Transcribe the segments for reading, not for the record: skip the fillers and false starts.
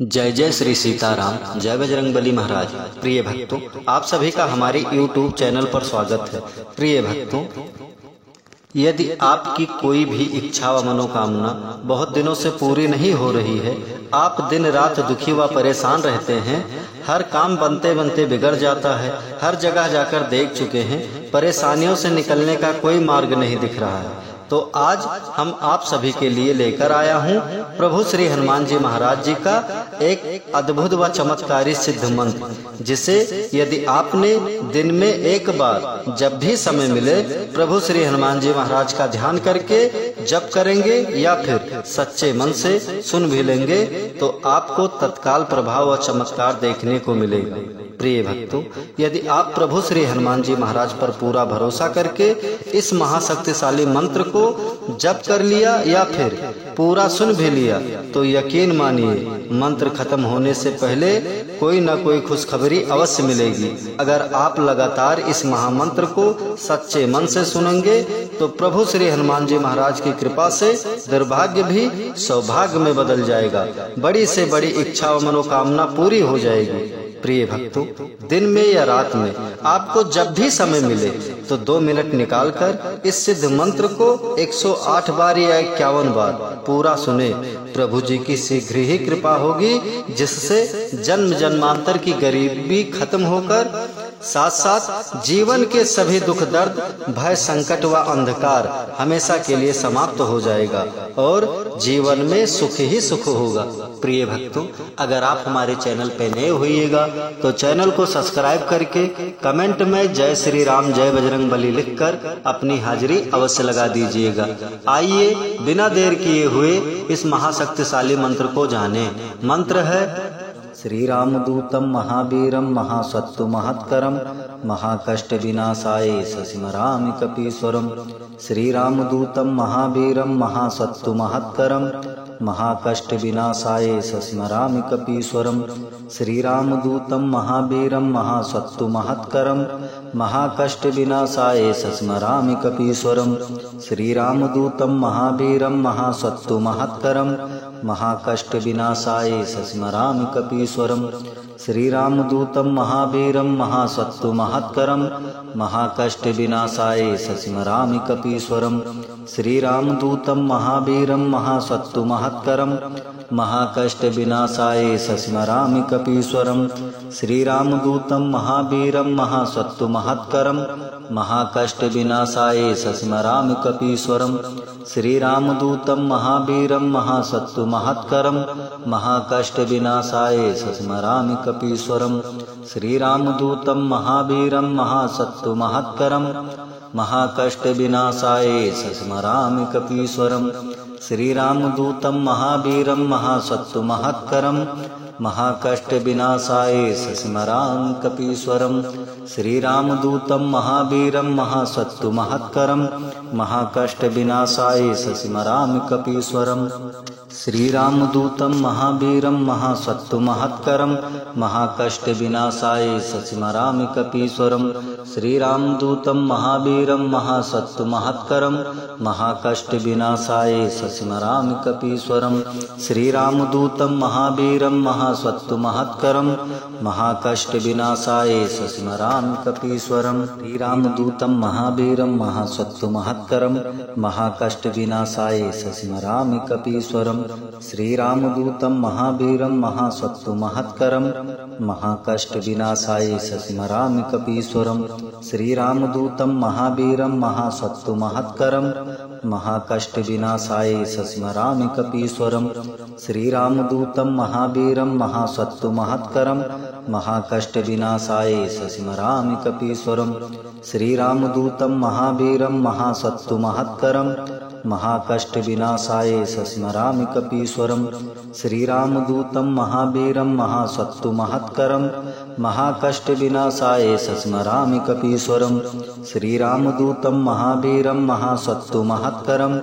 जय जय श्री सीताराम, जय बजरंगबली महाराज। प्रिय भक्तों, आप सभी का हमारे YouTube चैनल पर स्वागत है। प्रिय भक्तों, यदि आपकी कोई भी इच्छा व मनोकामना बहुत दिनों से पूरी नहीं हो रही है, आप दिन रात दुखी व परेशान रहते हैं, हर काम बनते बनते बिगड़ जाता है, हर जगह जाकर देख चुके हैं, परेशानियों से निकलने का कोई मार्ग नहीं दिख रहा है, तो आज हम आप सभी के लिए लेकर आया हूँ प्रभु श्री हनुमान जी महाराज जी का एक अद्भुत व चमत्कारी सिद्ध मंत्र, जिसे यदि आपने दिन में एक बार जब भी समय मिले प्रभु श्री हनुमान जी महाराज का ध्यान करके जप करेंगे या फिर सच्चे मन से सुन भी लेंगे तो आपको तत्काल प्रभाव व चमत्कार देखने को मिलेगा। प्रिय भक्तों, यदि आप प्रभु श्री हनुमान जी महाराज पर पूरा भरोसा करके इस महाशक्तिशाली मंत्र को जप कर लिया या फिर पूरा सुन भी लिया तो यकीन मानिए मंत्र खत्म होने से पहले कोई न कोई खुशखबरी अवश्य मिलेगी। अगर आप लगातार इस महामंत्र को सच्चे मन से सुनेंगे तो प्रभु श्री हनुमान जी महाराज की कृपा से दुर्भाग्य भी सौभाग्य में बदल जाएगा, बड़ी से बड़ी इच्छा व मनोकामना पूरी हो जाएगी। प्रिय भक्तों, दिन में या रात में आपको जब भी समय मिले तो 2 मिनट निकालकर इस सिद्ध मंत्र को 108 बार या 51 बार पूरा सुने। प्रभु जी की शीघ्र ही कृपा होगी, जिससे जन्म जन्मांतर की गरीबी खत्म होकर साथ साथ जीवन के सभी दुख दर्द, भय, संकट व अंधकार हमेशा के लिए समाप्त हो जाएगा और जीवन में सुख ही सुख होगा। प्रिय भक्तों, अगर आप हमारे चैनल पर नए होइएगा तो चैनल को सब्सक्राइब करके कमेंट में जय श्री राम जय बजरंगबली लिखकर अपनी हाजिरी अवश्य लगा दीजिएगा। आइए बिना देर किए हुए इस महाशक्तिशाली मंत्र को जानें। मंत्र है श्रीरामदूतं महावीरं महासत्तु महत्करं महाकष्ट विनाशाय सस्मरामि कपीश्वरम्। श्रीरामदूतं महावीरं महासत्तु महत्करं महाकष्ट विनाशाय सस्मरामि कपीश्वरम्। श्रीरामदूतं महावीरं महासत्तु महत्करं महाकष्ट विनाशाय सस्मरामि कपीश्वरम्। श्रीरामदूतं महावीरं महासत्तु महत्करं महाकष्ट विनाशाय सस्मरामि कपीश्वरम्। श्रीरामदूतं महावीरं महासत्तु महत्करं महाकष्ट विनाशाय सस्मरामि कपीश्वरम्। श्रीरामदूतं महावीरं महासत्तु महत्करं महाकष्ट विनाशाय सस्मरामि कपीश्वरम्। श्रीरामदूतं महावीरं महासत्तु महत्करं महाकष्ट विनाशाय सस्मरामि कपीश्वरम्। श्रीरामदूतं महावीरं महासत्तु महत्करं महाकष्ट विनाशाय सस्मरामि कपीश्वरम्। श्रीरामदूतं महावीरं महासत्तु महत्करं महाकष्ट विनाशाय सस्मरामि कपीश्वरम्। श्रीरामदूतं महावीरं महासत्तु महत्करं महाकष्ट विनाशाय सस्मरामि कपीश्वरम्। श्रीरामदूतं महावीरं महासत्तु महत्करं महाकष्ट विनाशाय सस्मरामि कपीश्वरम्। श्रीरामदूतं महावीरं महासत्तु महत्करं महाकष्ट विनाशाय सस्मरामि कपीश्वरम्। श्रीरामदूतं महावीरं महासत्तु महत्करं महाकष्ट विनाशाय सस्मरामि कपीश्वरम्। श्रीरामदूतं महावीरं महासत्तु महत्करं महाकष्ट विनाशाय सस्मरामि कपीश्वरम्। श्रीरामदूतं महावीरं महासत्तु महत्करं महाकष्ट विनाशाय सस्मरामि कपीश्वरम्। श्रीरामदूतं महावीरं महासत्तु महत्करं महाकष्ट विनाशाय सस्मरामि कपीश्वरम्। श्रीरामदूतं महावीरं महासत्तु महत्करं महाकष्ट विनाशाय सस्मरामि कपीश्वरम्। श्रीरामदूतं महावीरं महासत्तु महत्करं महाकष्ट विनाशाय सस्मरामि कपीश्वरम्। श्रीरामदूतं महावीरं महासत्तु महत्करं महाकष्ट विनाशाय सस्मरामि कपीश्वरम्। श्रीरामदूतं महावीरं महासत्तु महत्करं महाकष्ट विनाशाय सस्मरामि कपीश्वरम्। श्रीरामदूतं महावीरं महासत्तु महत्करं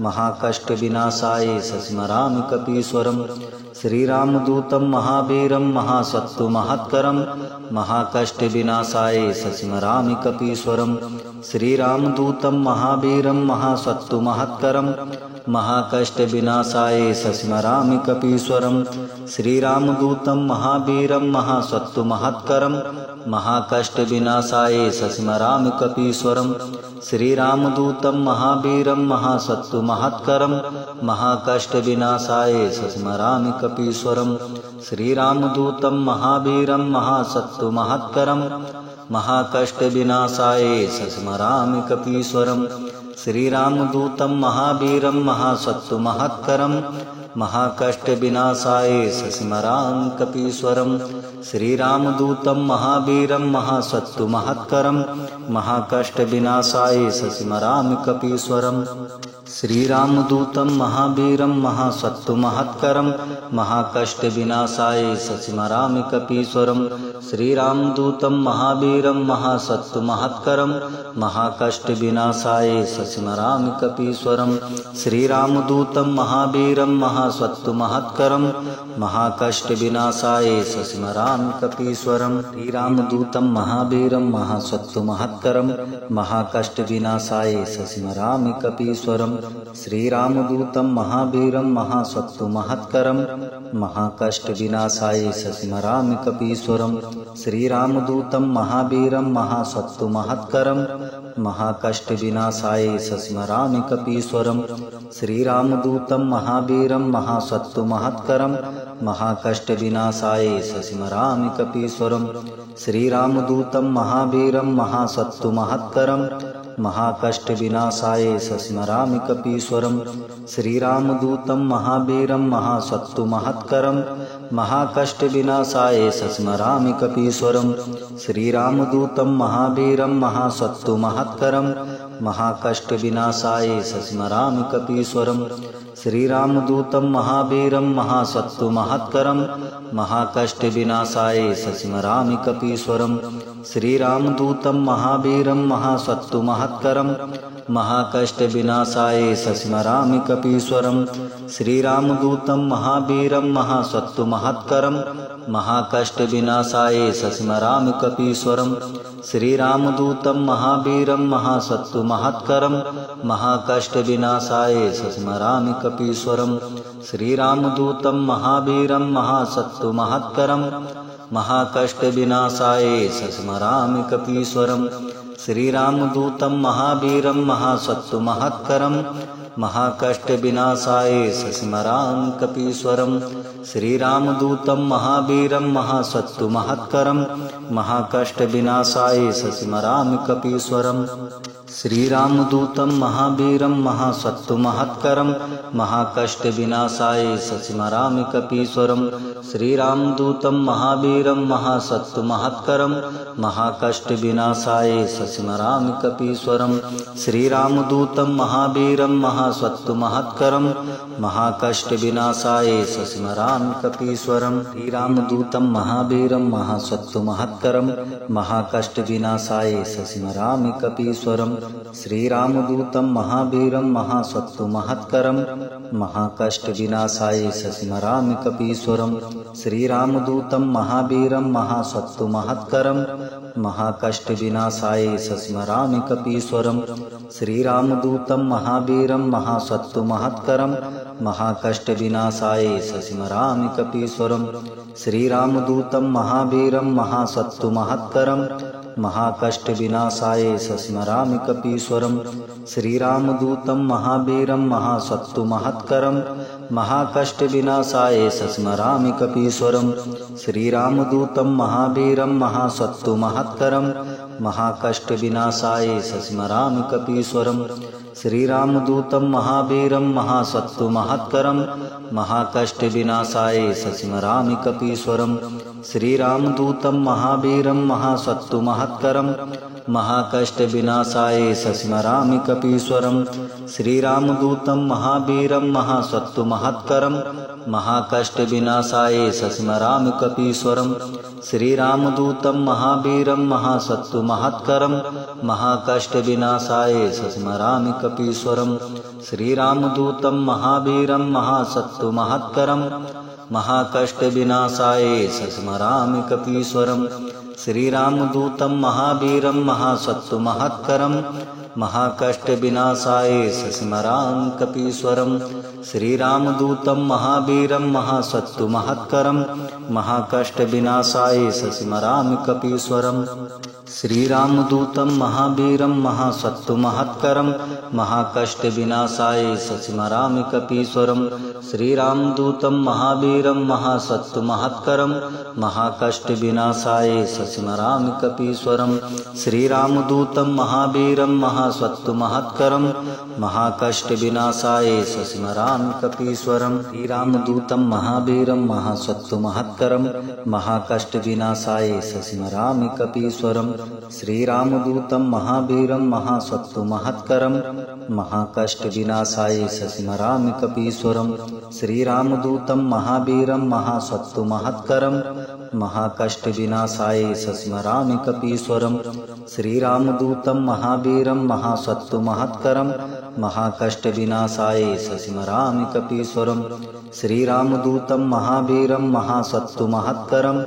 महाकष्ट विनाशाय सस्मरामि कपीश्वरम्। श्रीरामदूतं महावीरं महासत्तु महत्करं महाकष्ट विनाशाय सस्मरामि कपीश्वरम्। श्रीरामदूतं महावीरं महासत्तु महत्करं महाकष्टविनाशाय सस्मरामि कपीश्वरं श्रीरामदूतं महावीरं महासत्तु महत्करं महाकष्टविनाशाय सस्मरामि कपीश्वरं श्रीरामदूतं महावीरं महासत्तु महत्करं महाकष्टविनाशाय सस्मरामि कपीश्वरं श्रीरामदूतं महावीरं महासत्तु महत्करं महाकष्टविनाशाय सस्मरामि कपीश्वरं श्रीरामदूतं महावीरं महासत्तु महत्करं महाकष्टविनाशाय सस्मरामि कपीश्वरं श्रीरामदूतं महावीरं महासत्तु महत्करं महाकष्टविनाशाय सस्मरामि कपीश्वरं श्रीरामदूतं महावीरं महासत्तु महत्करं महाकष्टविनाशाय सस्मरामि कपीश्वरं श्रीरामदूतं महावीरं महासत्तु महत्करं महाकष्टविनाशाय सस्मरामि कपीश्वरं श्रीरामदूतं महावीरं महासत्तु महत्करं महाकष्टविनाशाय सस्मरामि कपीश्वरं श्रीरामदूतं महावीरं महासत्तु महत्करं महाकष्टविनाशाय सस्मरामि कपीश्वरं श्रीरामदूतं महावीरं महासत्तु महत्करं महाकष्टविनाशाय सस्मरामि कपीश्वरं श्रीरामदूतं महावीरं महासत्तु महत्करं महाकष्टविनाशाय सस्मरामि कपीश्वरं श्रीरामदूतं महावीरं महासत्तु महत्करं महाकष्टविनाशाय सस्मरामि कपीश्वरं श्रीरामदूतं महावीरं महासत्तु महत्करं महाकष्टविनाशाय सस्मरामि कपीश्वरं श्रीरामदूतं महावीरं महासत्तु महत्करं महाकष्टविनाशाय सस्मरामि कपीश्वरं श्रीरामदूतं महावीरं महासत्तु महत्करं महाकष्टविनाशाय सस्मरामि कपीश्वरं श्रीरामदूतं महावीरं महासत्तु महत्करं महाकष्टविनाशाय सस्मरामि कपीश्वरं श्रीरामदूतं महावीरं महासत्तु महत्करं महाकष्टविनाशाय सस्मरामि कपीश्वरं श्रीरामदूतं महावीरं महासत्तु महत्करं महाकष्टविनाशाय सस्मरामि कपीश्वरं श्रीरामदूतं महावीरं महासत्तु महत्करं महाकष्टविनाशाय सस्मरामि कपीश्वरं श्रीरामदूतं महावीरं महासत्तु महत्करं महाकष्टविनाशाय सस्मरामि कपीश्वरं श्रीरामदूतं महावीरं महासत्तु महत्करं महाकष्टविनाशाय सस्मरामि कपीश्वरं श्रीरामदूतं महावीरं महासत्तु महत्करं महाकष्टविनाशाय सस्मरामि कपीश्वरं श्रीरामदूतं महावीरं महासत्तु महत्करं महाकष्टविनाशाय सस्मरामि कपीश्वरं श्रीरामदूतं महावीरं महासत्तु महत्करं महाकष्टविनाशाय सस्मरामि कपीश्वरं श्रीरामदूतं महावीरं महासत्तु महत्करं महाकष्टविनाशाय सस्मरामि कपीश्वरं श्रीरामदूतं महावीरं महासत्तु महत्करं महाकष्टविनाशाय सस्मरामि कपीश्वरं श्रीरामदूतं महावीरं महासत्तु महत्करं महाकष्टविनाशाय सस्मरामि कपीश्वरं श्रीरामदूतं महावीरं महासत्तु महत्करं महाकष्टविनाशाय सस्मरामि कपीश्वरं श्रीरामदूतं महावीरं महासत्तु महत्करं महाकष्टविनाशाय सस्मरामि कपीश्वरं श्रीरामदूतं महावीरं महासत्तु महत्करं महाकष्टविनाशाय सस्मरामि कपीश्वरं श्रीरामदूतं महावीरं महासत्तु महत्करं महाकष्टविनाशाय सस्मरामि कपीश्वरं श्रीरामदूतं महावीरं महासत्तु महत्करं महाकष्टविनाशाय सस्मरामि कपीश्वरं श्रीरामदूतं महावीरं महासत्तु महत्करं महाकष्टविनाशाय सस्मरामि कपीश्वरं श्रीरामदूतं महावीरं महासत्तु महत्करं महाकष्टविनाशाय सस्मरामि कपीश्वरं श्रीरामदूतं महावीरं महासत्तु महत्करं महाकष्टविनाशाय सस्मरामि कपीश्वरं श्रीरामदूतं महावीरं महासत्तु महत्करं महाकष्टविनाशाय सस्मरामि कपीश्वरं श्रीरामदूतं महावीरं महासत्तु महत्करं महाकष्टविनाशाय सस्मरामि कपीश्वरम्। श्रीरामदूतं महावीरं महासत्तुमहत्करम् महाकष्टविनाशाय सस्मरामि कपीश्वरम्। श्रीरामदूतं महावीरं महासत्तुमहत्करम् महाकष्टविनाशाय सस्मरामि कपीश्वरम्। श्रीरामदूतं महावीरं महासत्तुमहत्करं महाकष्टविनाशाय सस्मरामि कपीश्वरम्। श्रीरामदूतं महावीरं महासत्तुमहत्करं महाकष्टविनाशाय सस्मरामि कपीश्वरम्। श्रीरामदूतं महावीरं महासत्तुमहत्करं महाकष्टविनाशाय सस्मरामि कपीश्वरम्। श्रीरामदूतं महावीरं महासत्तुमहत्करं महाकष्टविनाशाय सस्मरामि कपीश्वरम्। श्रीरामदूतं महावीरं महासत्तुमहत्करं महाकष्टविनाशाय सस्मरामि कपीश्वरम्। श्रीरामदूतं महावीरं महासत्तुमहत्करं महाकष्टविनाशाय सस्मरामि कपीश्वरम्। श्रीरामदूतं महावीरं महासत्तुमहत्करं महाकष्टविनाशाय सस्मरामि कपीश्वरम्। श्रीरामदूतं महावीरं महासत्तुमहत्करं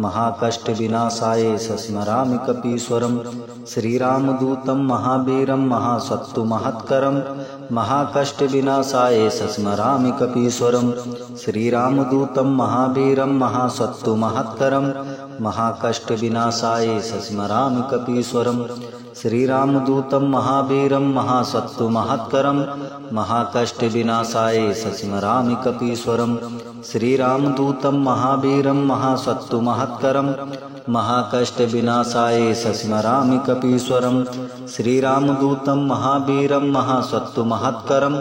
महाकष्टविनाशाय सस्मरामि कपीश्वरम्। श्रीरामदूतं महावीरं महासत्तुमहत्करं महाकष्टविनाशाय सस्मरामि कपीश्वरम्। श्रीरामदूतं महावीरं महासत्तुमहत्करं महाकष्टविनाशाय सस्मरामि कपीश्वरम्। श्रीरामदूतं महावीरं महासत्तुमहत्करं महाकष्टविनाशाय सस्मरामि कपीश्वरम्। श्रीरामदूतं महावीरं महासत्तुमहत्करं महाकष्टविनाशाय सस्मरामि कपीश्वरम्। श्रीरामदूतं महावीरं महासत्तुमहत्करं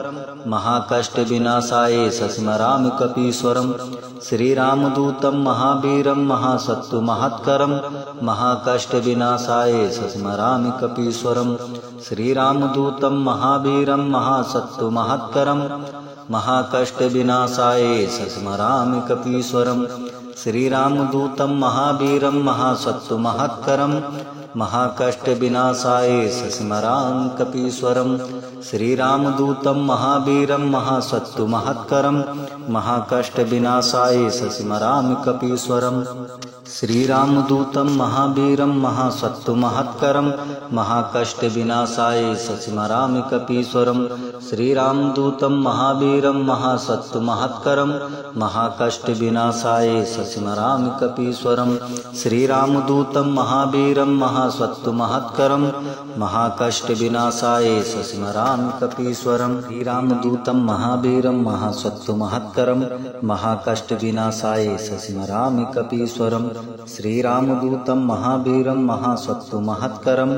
महाकष्टविनाशाय सस्मरामि कपीश्वरम्। श्रीरामदूतं महावीरं महासत्तुमहत्करं महाकष्टविनाशाय सस्मरामि कपीश्वरम्। श्रीरामदूतं महावीरं महासत्तुमहत्करं महाकष्टविनाशाय सस्मरामि कपीश्वरम्। श्रीरामदूतं महावीरं महासत्तुमहत्करं महाकष्टविनाशाय सस्मरामि कपीश्वरम्। श्रीरामदूतं महावीरं महासत्तुमहत्करं महाकष्टविनाशाय सस्मरामि कपीश्वरम्। श्रीरामदूतं महावीरं महासत्तुमहत्करं महाकष्टविनाशाय सस्मरामि कपीश्वरम्। श्रीरामदूतं महावीरं महासत्तुमहत्करं महाकष्टविनाशाय सस्मरामि कपीश्वरम्। श्रीरामदूतं महावीरं महासत्तुमहत्करं महाकष्टविनाशाय सस्मरामि कपीश्वरम्। श्रीरामदूतं महावीरं महासत्तुमहत्करं महाकष्टविनाशाय सस्मरामि कपीश्वरम्। श्रीरामदूतं महावीरं महासत्तुमहत्करं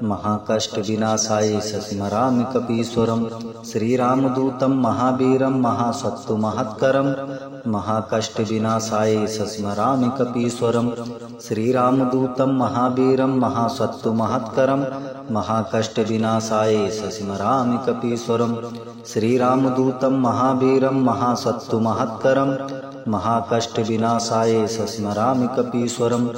महाकष्टविनाशाय सस्मरामि कपीश्वरम्। श्रीरामदूतं महावीरं महासत्तुमहत्करं महाकष्टविनाशाय सस्मरामि कपीश्वरम्। श्रीरामदूतं महावीरं महासत्तुमहत्करं महाकष्टविनाशाय सस्मरामि कपीश्वरम्। श्रीरामदूतं महावीरं महासत्तुमहत्करं महाकष्टविनाशाय सस्मरामि कपीश्वरम्।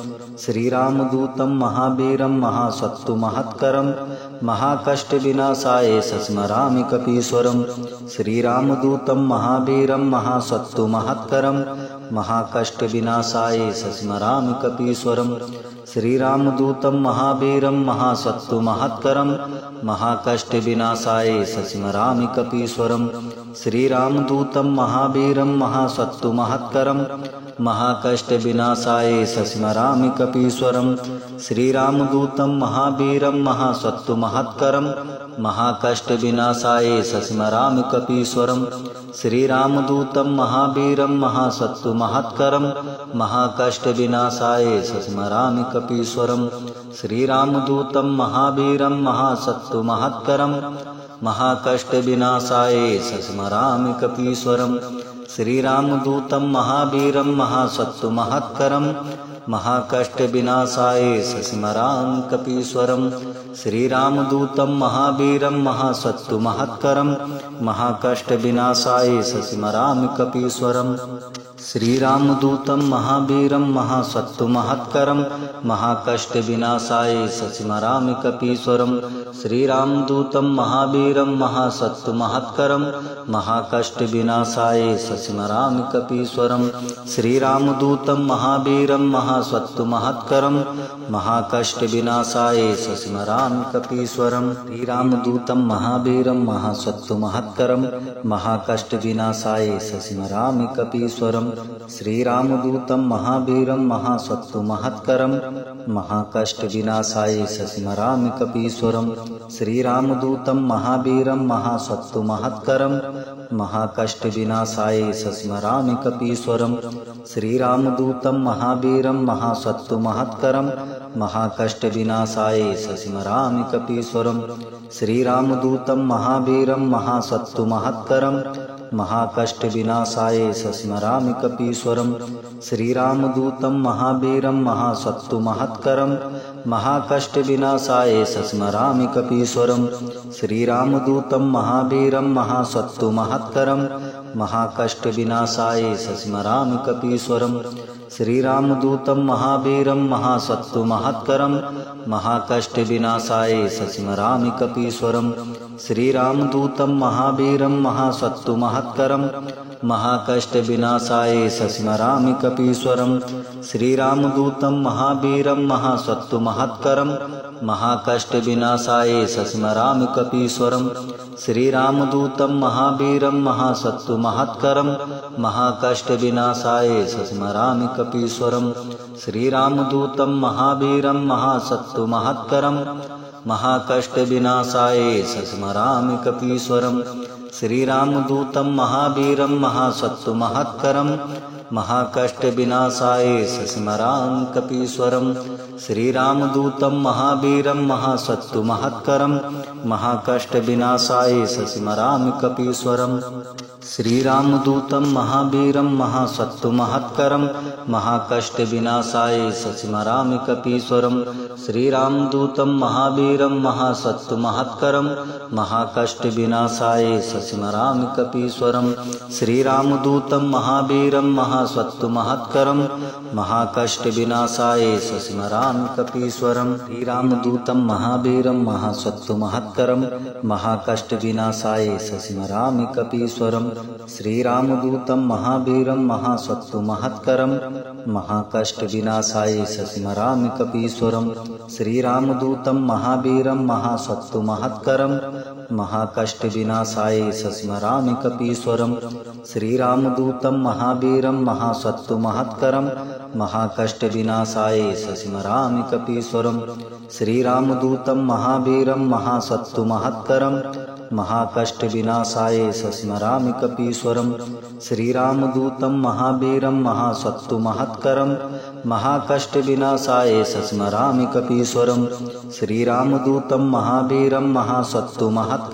श्रीरामदूतं महावीरं महासत्तुमहत्करं महाकष्टविनाशाय सस्मरामि कपीश्वरम्। श्रीरामदूतं महावीरं महासत्तुमहत्करं महाकष्टविनाशाय सस्मरामि कपीश्वरम्। श्रीरामदूतं महावीरं महासत्तुमहत्करं महाकष्टविनाशाय सस्मरामि कपीश्वरम्। श्रीरामदूतं महावीरं महासत्तुमहत्करं महाकष्टविनाशाय सस्मरामि कपीश्वरम्। श्रीरामदूतं महावीरं महासत्तुमहत्करं महाकष्टविनाशाय सस्मरामि कपीश्वरम्। श्रीरामदूतं महावीरं महासत्तुमहत्करं महाकष्टविनाशाय सस्मरामि कपीश्वरम्। श्रीरामदूतं महावीरं महासत्तुमहत्करं महाकष्टविनाशाय सस्मरामि कपीश्वरम्। श्रीरामदूतं महावीरं महासत्तुमहत्करं महाकष्टविनाशाय सस्मरामि कपीश्वरम्। श्रीरामदूतं महावीरं महासत्तुमहत्करं महाकष्टविनाशाय सस्मरामि कपीश्वरम्। श्रीरामदूतं महावीरं महासत्तुमहत्करं महाकष्टविनाशाय सस्मरामि कपीश्वरं। श्रीरामदूतं महावीरं महासत्तुमहत्करं महाकष्टविनाशाय सस्मरामि कपीश्वरं। श्रीरामदूतं महावीरं महासत्तुमहत्करं महाकष्टविनाशाय सस्मरामि कपीश्वरं। श्रीरामदूतं महावीरं महासत्तुमहत्करं महाकष्टविनाशाय सस्मरामि कपीश्वरं। श्रीरामदूतं महावीरं महासत्तुमहत्करं महाकष्टविनाशाय सस्मरामि कपीश्वरं। श्रीरामदूतं महावीरं महासत्तुमहत्करं महाकष्टविनाशाय सस्मरामि कपीश्वरं। श्रीरामदूतं महावीरं महासत्तुमहत्करं महाकष्टविनाशाय सस्मरामि कपीश्वरं। श्रीरामदूतं महावीरं महासत्तुमहत्करं महाकष्टविनाशाय सस्मरामि कपीश्वरं। श्रीरामदूतं महावीरं महासत्तुमहत्करं महाकष्टविनाशाय सस्मरामि कपीश्वरं। श्रीरामदूतं महावीरं महासत्तुमहत्करं महाकष्टविनाशाय सस्मरामि कपीश्वरं। श्रीरामदूतं महावीरं महासत्तुमहत्करं महाकष्टविनाशाय सस्मरामि कपीश्वरं। श्रीरामदूतं महावीरं महासत्तुमहत्करं महाकष्टविनाशाय सस्मरामि कपीश्वरं। श्रीरामदूतं महावीरं महासत्तुमहत्करं महाकष्टविनाशाय सस्मरामि कपीश्वरं। श्रीरामदूतं महावीरं महासत्तुमहत्करं महाकष्टविनाशाय सस्मरामि कपीश्वरं। श्रीरामदूतं महावीरं महासत्तुमहत्करं महाकष्टविनाशाय सस्मरामि कपीश्वरं। श्रीरामदूतं महावीरं महासत्तुमहत्करं महाकष्टविनाशाय सस्मरामि कपीश्वरं। श्रीरामदूतं महावीरं महासत्तुमहत्करं महाकष्टविनाशाय सस्मरामि कपीश्वरं। श्रीरामदूतं महावीरं महासत्तुमहत्करं महाकष्टविनाशाय सस्मरामि कपीश्वरं। श्रीरामदूतं महावीरं महासत्तुमहत्करं महाकष्टविनाशाय सस्मरामि कपीश्वरं। श्रीरामदूतं महावीरं महासत्तुमहत्करं महाकष्टविनाशाय सस्मरामि कपीश्वरं। श्रीरामदूतं महावीरं महासत्तुमहत्करं महाकष्टविनाशाय सस्मरामि कपीश्वरं। श्रीरामदूतं महावीरं महासत्तुमहत्करं महाकष्टविनाशाय सस्मरामि कपीश्वरं। श्रीरामदूतं महावीरं महासत्तुमहत्करं महाकष्टविनाशाय सस्मरामि कपीश्वरं। श्रीरामदूतं महावीरं महासत्तुमहत्करं महाकष्टविनाशाय सस्मरामि कपीश्वरं। श्रीरामदूतं महावीरं महासत्तुमहत्करं महाकष्टविनाशाय सस्मरामि कपीश्वरं। श्रीरामदूतं महावीरं महासत्तुमहत्करं महाकष्टविनाशाय सस्मरामि कपीश्वरं। श्रीरामदूतं महावीरं महासत्तुमहत्करं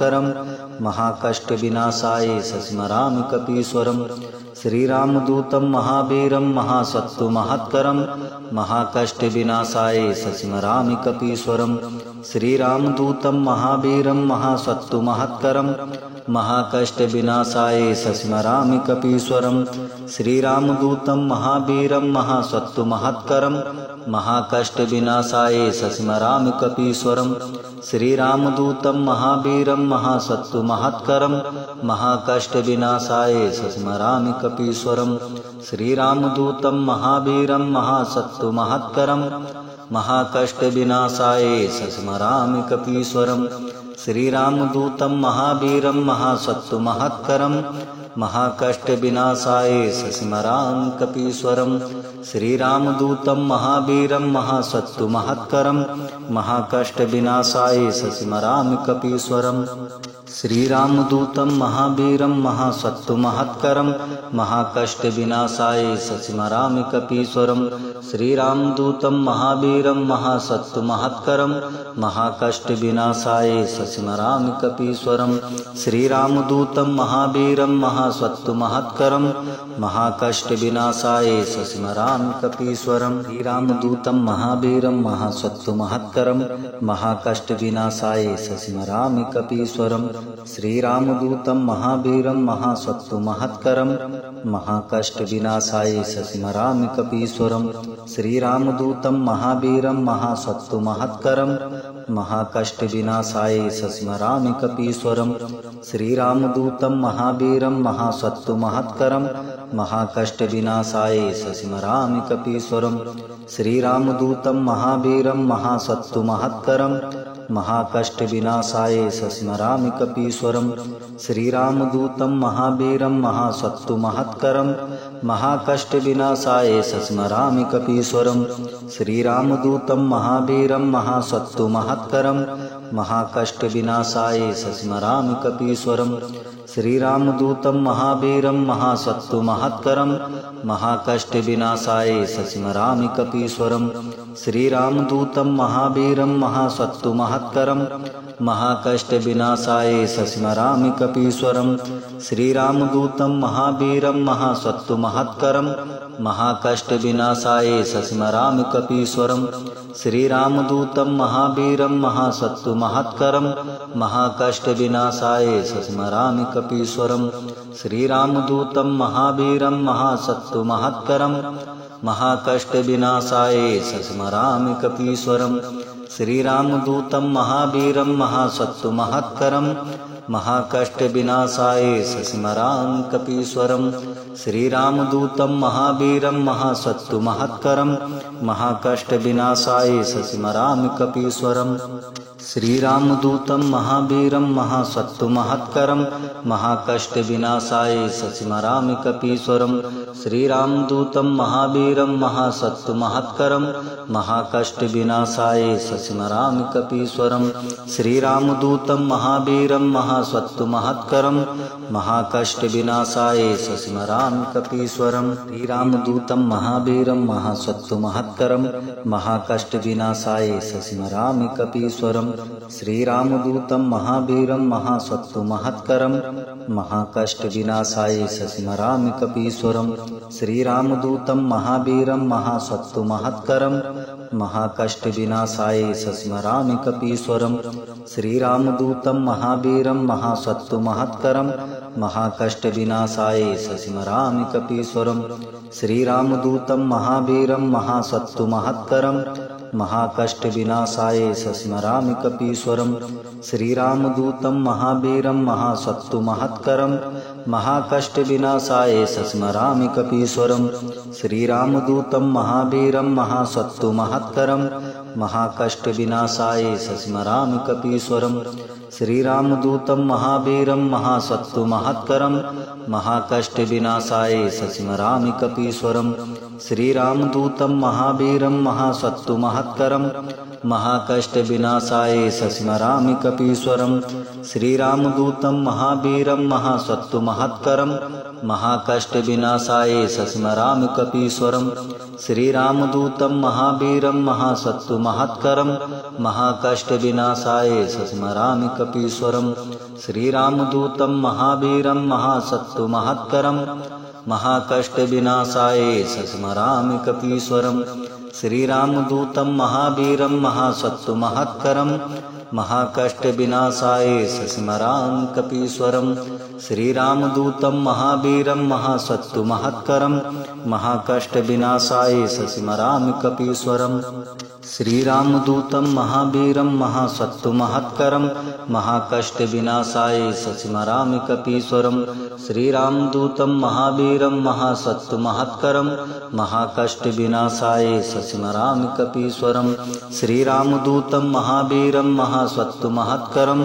महाकष्टविनाशाय सस्मरामि कपीश्वरं। श्रीरामदूतं महावीरं महासत्तुमहत्करं महाकष्टविनाशाय सस्मरामि कपीश्वरं। श्रीरामदूतं महावीरं महासत्तुमहत्करं महाकष्टविनाशाय सस्मरामि कपीश्वरं। श्रीरामदूतं महावीरं महासत्तुमहत्करं महाकष्टविनाशाय सस्मरामि कपीश्वरं। श्रीरामदूतं महावीरं महासत्तुमहत्करं महाकष्टविनाशाय सस्मरामि कपीश्वरं। श्रीरामदूतं महावीरं महासत्तुमहत्करं महाकष्टविनाशाय सस्मरामि कपीश्वरं। श्रीरामदूतं महावीरं महासत्तुमहत्करं महाकष्टविनाशाय सस्मरामि कपीश्वरं। श्रीरामदूतं महावीरं महासत्तुमहत्करं महाकष्टविनाशाय सस्मरामि कपीश्वरं। श्रीरामदूतं महावीरं महासत्तुमहत्करं महाकष्टविनाशाय सस्मरामि कपीश्वरं। श्रीरामदूतं महावीरं महासत्तुमहत्करं महाकष्टविनाशाय सस्मरामि कपीश्वरं। श्रीरामदूतं महावीरं महासत्तुमहत्करं महाकष्टविनाशाय सस्मरामि कपीश्वरं। श्रीरामदूतं महावीरं महासत्तुमहत्करं महाकष्टविनाशाय सस्मरामि कपीश्वरं। श्रीरामदूतं महावीरं महासत्तुमहत्करं महाकष्टविनाशाय सस्मरामि कपीश्वरं। श्रीरामदूतं महावीरं महासत्तुमहत्करं महाकष्टविनाशाय सस्मरामि कपीश्वरं। श्रीरामदूतं महावीरं महासत्तुमहत्करं महाकष्टविनाशाय सस्मरामि कपीश्वरं। श्रीरामदूतं महावीरं महासत्तुमहत्करं महाकष्टविनाशाय सस्मरामि कपीश्वरं। श्रीरामदूतं महावीरं महासत्तुमहत्करं महाकष्टविनाशाय सस्मरामि कपीश्वरं। श्रीरामदूतं महावीरं महासत्तुमहत्करं महाकष्टविनाशाय सस्मरामि कपीश्वरं। श्रीरामदूतं महावीरं महासत्तुमहत्करं महाकष्टविनाशाय सस्मरामि कपीश्वरं। श्रीरामदूतं महावीरं महासत्तुमहत्करं महाकष्टविनाशाय सस्मरामि कपीश्वरं। श्रीरामदूतं महावीरं महासत्तुमहत्करं महाकष्टविनाशाय सस्मरामि कपीश्वरं। श्रीरामदूतं महावीरं महासत्तुमहत्करं महाकष्टविनाशाय सस्मरामि कपीश्वरं। श्रीरामदूतं महावीरं महासत्तुमहत्करं महाकष्टविनाशाय सस्मरामि कपीश्वरं। श्रीरामदूतं महावीरं महासत्तुमहत्करं महाकष्टविनाशाय सस्मरामि कपीश्वरं। श्रीरामदूतं महावीरं महासत्तुमहत्करं महाकष्टविनाशाय सस्मरामि कपीश्वरं। श्रीरामदूतं महावीरं महासत्तुमहत्करं महाकष्टविनाशाय सस्मरामि कपीश्वरं। श्रीरामदूतं महावीरं महासत्तुमहत्करं महाकष्टविनाशाय सस्मरामि कपीश्वरं। श्रीरामदूतं महावीरं महासत्तुमहत्करं महाकष्टविनाशाय सस्मरामि कपीश्वरं। श्रीरामदूतं महावीरं महासत्तुमहत्करं महाकष्टविनाशाय सस्मरामि कपीश्वरं। श्रीरामदूतं महावीरं महासत्तुमहत्करं महाकष्टविनाशाय सस्मरामि कपीश्वरं। श्रीरामदूतं महावीरं महासत्तुमहत्करं महाकष्टविनाशाय सस्मरामि कपीश्वरं। श्रीरामदूतं महावीरं महासत्तुमहत्करं महाकष्टविनाशाय सस्मरामि कपीश्वरं। श्रीरामदूतं महावीरं महासत्तुमहत्करं महाकष्टविनाशाय सस्मरामि कपीश्वरं। श्रीरामदूतं महावीरं महासत्तुमहत्करं महाकष्टविनाशाय सस्मरामि कपीश्वरं। श्रीरामदूतं महावीरं महासत्तुमहत्करं महाकष्टविनाशाय सस्मरामि कपीश्वरं। श्रीरामदूतं महावीरं महासत्तुमहत्करं महाकष्टविनाशाय सस्मरामि कपीश्वरं। श्रीरामदूतं महावीरं महासत्तुमहत्करं महाकष्टविनाशाय सस्मरामि कपीश्वरं। श्रीरामदूतं महावीरं महासत्तुमहत्करं महाकष्टविनाशाय सस्मरामि कपीश्वरं। श्रीरामदूतं महावीरं महासत्तुमहत्करं महाकष्टविनाशाय सस्मरामि कपीश्वरं। श्रीरामदूतं महावीरं महासत्तुमहत्करं महाकष्टविनाशाय सस्मरामि कपीश्वरं। श्रीरामदूतं महावीरं महासत्तुमहत्करं महाकष्टविनाशाय सस्मरामि कपीश्वरं। श्रीरामदूतं महावीरं महासत्तुमहत्करं महाकष्टविनाशाय सस्मरामि कपीश्वरं। श्रीरामदूतं महावीरं महासत्तुमहत्करं महाकष्टविनाशाय सस्मरामि कपीश्वरं। श्रीरामदूतं महावीरं महासत्तुमहत्करं महाकष्टविनाशाय सस्मरामि कपीश्वरं। श्रीरामदूतं महावीरं महासत्तुमहत्करं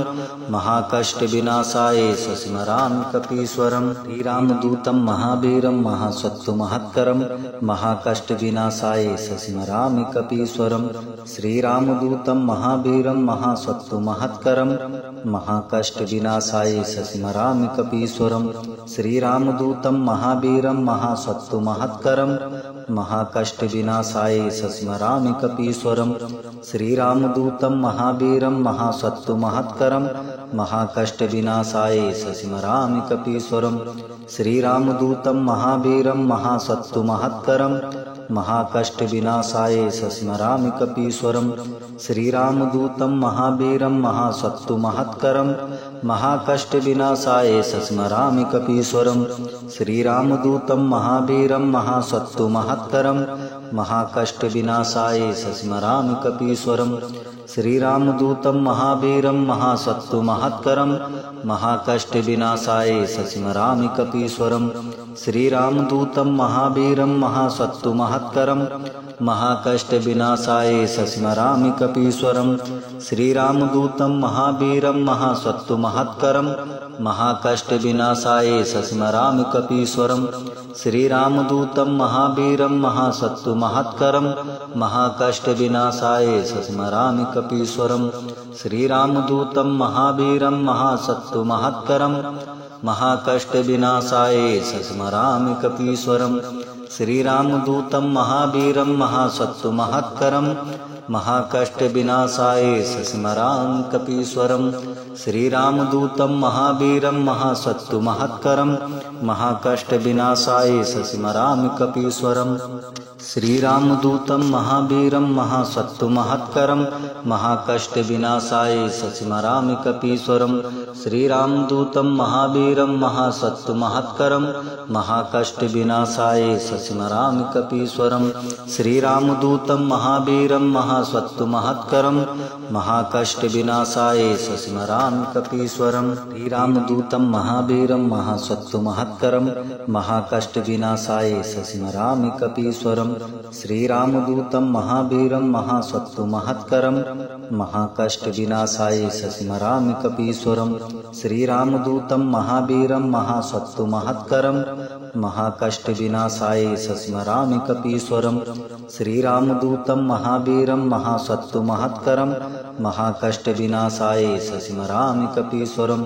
महाकष्टविनाशाय सस्मरामि कपीश्वरं। श्रीरामदूतं महावीरं महासत्तुमहत्करं महाकष्टविनाशाय सस्मरामि कपीश्वरं। श्रीरामदूतं महावीरं महासत्तुमहत्करं महाकष्टविनाशाय सस्मरामि कपीश्वरं। श्रीरामदूतं महावीरं महासत्तुमहत्करं महाकष्टविनाशाय सस्मरामि कपीश्वरं। श्रीरामदूतं महावीरं महासत्तुमहत्करं महाकष्टविनाशाय सस्मरामि कपीश्वरं। श्रीरामदूतं महावीरं महासत्तुमहत्करं महाकष्टविनाशाय सस्मरामि कपीश्वरं। श्रीरामदूतं महावीरं महासत्तुमहत्करं महाकष्टविनाशाय सस्मरामि कपीश्वरं। श्रीरामदूतं महावीरं महासत्तुमहत्करं महाकष्टविनाशाय सस्मरामि कपीश्वरं। श्रीरामदूतं महावीरं महासत्तुमहत्करं महाकष्टविनाशाय सस्मरामि कपीश्वरं। श्रीरामदूतं महावीरं महासत्तुमहत्करं महाकष्टविनाशाय सस्मरामि कपीश्वरं। श्रीरामदूतं महावीरं महासत्तुमहत्करं महाकष्टविनाशाय सस्मरामि कपीश्वरं। श्रीरामदूतं महावीरं महासत्तुमहत्करं महाकष्टविनाशाय सस्मरामि कपीश्वरं। श्रीरामदूतं महावीरं महासत्तुमहत्करं महाकष्टविनाशाय सस्मरामि कपीश्वरं। श्रीरामदूतं महावीरं महासत्तुमहत्करं महाकष्टविनाशाय सस्मरामि कपीश्वरं। श्रीरामदूतं महावीरं महासत्तुमहत्करं महाकष्टविनाशाय सस्मरामि कपीश्वरं। श्रीरामदूतं महावीरं महासत्तुमहत्करं महाकष्टविनाशाय सस्मरामि कपीश्वरं। श्रीरामदूतं महावीरं महासत्तुमहत्करं महाकष्टविनाशाय सस्मरामि कपीश्वरं। श्रीरामदूतं महावीरं महासत्तुमहत्करं महाकष्टविनाशाय सस्मरामि कपीश्वरं। श्रीरामदूतं महावीरं महासत्तुमहत्करं महाकष्टविनाशाय सस्मरामि कपीश्वरं। श्रीरामदूतं महावीरं महासत्तुमहत्करं महाकष्टविनाशाय सस्मरामि कपीश्वरं। श्रीरामदूतं महावीरं महासत्तुमहत्करं महाकष्टविनाशाय सस्मरामि कपीश्वरं। श्रीरामदूतं महावीरं महासत्तुमहत्करं महाकष्टविनाशाय सस्मरामि कपीश्वरं।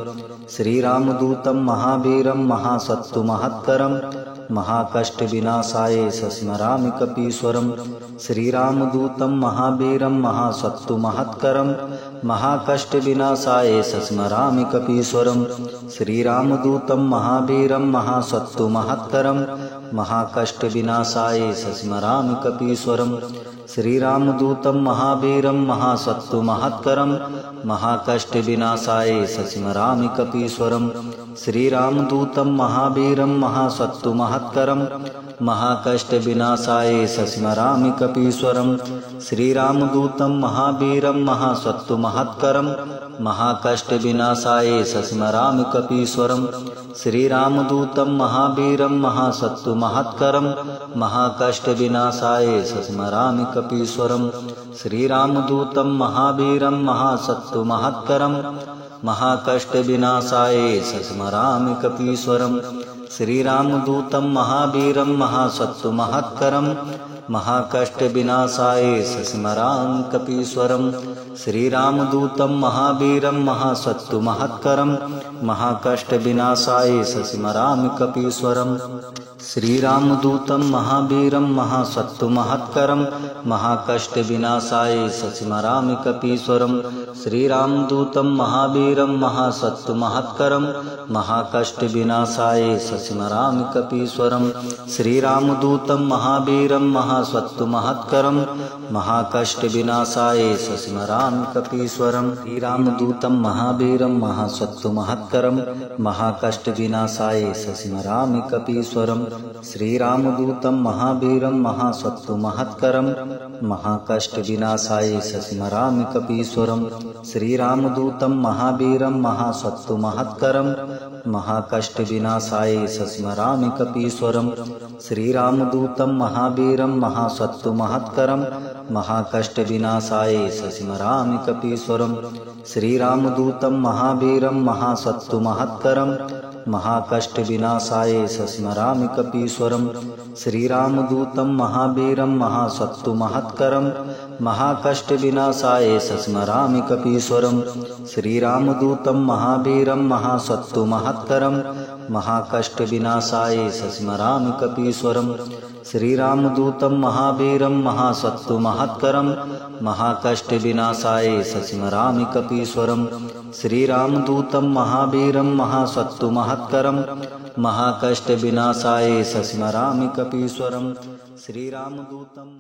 श्रीरामदूतं महावीरं महासत्तुमहत्करं महाकष्टविनाशाय सस्मरामि कपीश्वरं। श्रीरामदूतं महावीरं महासत्तुमहत्करं महाकष्टविनाशाय सस्मरामि कपीश्वरं। श्रीरामदूतं महावीरं महासत्तुमहत्करं महाकष्टविनाशाय सस्मरामि कपीश्वरं। श्रीरामदूतं महावीरं महासत्तुमहत्करं महाकष्टविनाशाय सस्मरामि कपीश्वरं। श्रीरामदूतं महावीरं महासत्तुमहत्करं महाकष्टविनाशाय सस्मरामि कपीश्वरं। श्रीरामदूतं महावीरं महासत्तुमहत्करं महाकष्टविनाशाय सस्मरामि कपीश्वरं। श्रीरामदूतं महावीरं महासत्तुमहत्करं महाकष्टविनाशाय सस्मरामि कपीश्वरं। श्रीरामदूतं महावीरं महासत्तुमहत्करं महाकष्टविनाशाय सस्मरामि कपीश्वरं। श्रीरामदूतं महावीरं महासत्तुमहत्करं महाकष्टविनाशाय सस्मरामि कपीश्वरं। श्रीरामदूतं महावीरं महासत्तुमहत्करं महाकष्टविनाशाय सस्मरामि कपीश्वरं। श्रीरामदूतं महावीरं महासत्तुमहत्करं महाकष्टविनाशाय सस्मरामि कपीश्वरं। श्रीरामदूतं महावीरं महासत्तुमहत्करं महाकष्टविनाशाय सस्मरामि कपीश्वरं। श्रीरामदूतं महावीरं महासत्तुमहत्करं महाकष्टविनाशाय सस्मरामि कपीश्वरं। श्रीरामदूतं महावीरं महासत्तुमहत्करं महाकष्टविनाशाय सस्मरामि कपीश्वरं। श्रीरामदूतं महावीरं महासत्तुमहत्करं महाकष्टविनाशाय सस्मरामि कपीश्वरं। श्रीरामदूतं महावीरं महासत्तुमहत्करं महाकष्टविनाशाय सस्मरामि कपीश्वरं। श्रीरामदूतं महावीरं महासत्तुमहत्करं महाकष्टविनाशाय सस्मरामि कपीश्वरं। श्रीरामदूतं महावीरं महासत्तुमहत्करं महाकष्टविनाशाय सस्मरामि कपीश्वरं। श्रीरामदूतं महावीरं महासत्तुमहत्करं महाकष्टविनाशाय सस्मरामि कपीश्वरं। श्रीरामदूतं महावीरं महासत्तुमहत्करं महाकष्टविनाशाय सस्मरामि कपीश्वरं। श्रीरामदूतं महावीरं महासत्तु महत्करं महाकष्टविनाशाय सस्मरामि कपीश्वरं। श्रीरामदूतं महावीरं महासत्तु महत्करं महाकष्टविनाशाय सस्मरामि कपीश्वरं। श्रीरामदूतं